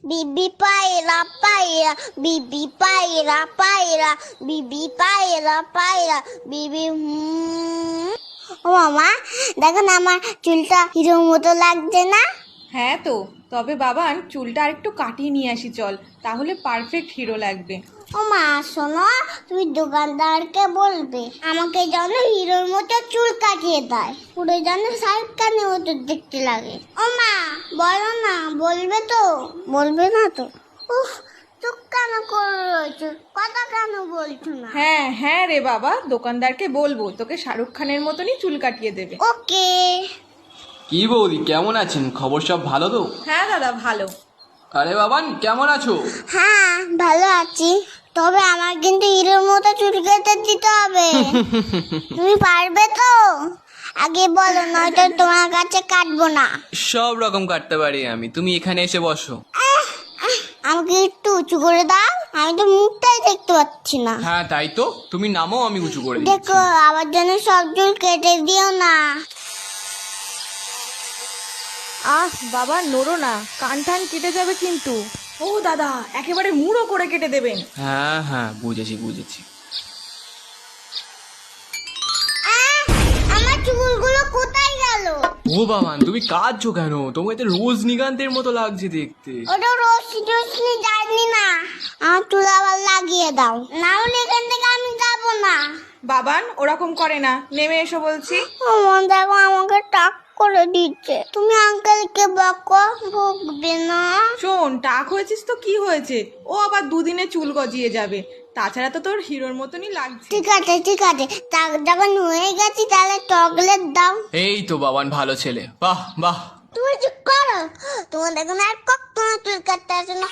বিবি পায়রা পায়রা, বিবি পায়রা পায়রা, বিবি পায়রা পায়রা, বিবি ও মামা, দেখো না আমার চুলটা হিরোর মতো লাগছে না? হ্যাঁ তো, তবে বাবান চুলটা আরেকটু কাটিয়ে নিয়ে আসি চল, তাহলে পারফেক্ট হিরো লাগবে। ও মা শোনো, তুমি দোকানদারকে বলবে আমাকে যেন হিরোর মতো চুল কাটিয়ে দেয়, পুরো যেন শাহরুখ খানের মতো দেখতে লাগে। ও মা বলো না, বলবে তো? বলবে না তো? উফ, চুপ কেন করে রয়েছো, কথা কেন বলছো না? হ্যাঁ হ্যাঁ রে বাবা, দোকানদারকে বলবো তোকে শাহরুখ খানের মতনই চুল কাটিয়ে দেবে। ওকে। কি বৌদি, কেমন আছেন? খবর সব ভালো তো? হ্যাঁ দাদা ভালো। আরে বাবান, কেমন আছো? হ্যাঁ ভালো আছি, তবে আমার কিন্তু হিরোর মতো চুল কেটে দিতে হবে। তুমি পারবে তো? আগে বলো, নয়তো তোমার কাছে কাটবো না। সব রকম কাটতে পারি আমি, তুমি এখানে এসে বসো। আমাকে একটু উঁচু করে দাও, আমি তো মুখটাই দেখতে পাচ্ছি না। হ্যাঁ তাই তো, তুমি নামও, আমি উঁচু করে দিচ্ছি। দেখো আবার যেন সব চুল কেটে দিও না। আহ বাবা নড়ো না, কান টান কেটে যাবে কিন্তু। ও দাদা, একেবারে মুড়ো করে কেটে দেবেন। হ্যাঁ হ্যাঁ, বুঝেছি বুঝেছি। আমার চুলগুলো কোথায় গেল? ও বাবান, তুমি কাঁদছো কেন? তোমাকে তো রজনীকান্তের মতো লাগছে দেখতে। ওটা রশ্মি যায়নি না, আমার চুল আবার লাগিয়ে দাও, না হলে এখান থেকে আমি যাবো না। বাবান ওরকম করে না, নেমে এসো বলছি। আমার দেখো আমাকে টাক করে দিচ্ছে, তুমি আঙ্কেলকে বকো, বকবে না। শোন, টাক হয়েছিস তো কি হয়েছে, ও আবার দুদিনে চুল গজিয়ে যাবে, তাছাড়া তো তোর হিরোর মতনই লাগছে। ঠিক আছে ঠিক আছে, টাক যখন হয়ে গেছি তাহলে চকলেট দাও। এই তো বাবান, ভালো ছেলে, বাহ বাহ। তুমি চুপ করো, তোমার দেখো না আর কখনো চুল কাটতে আসে না।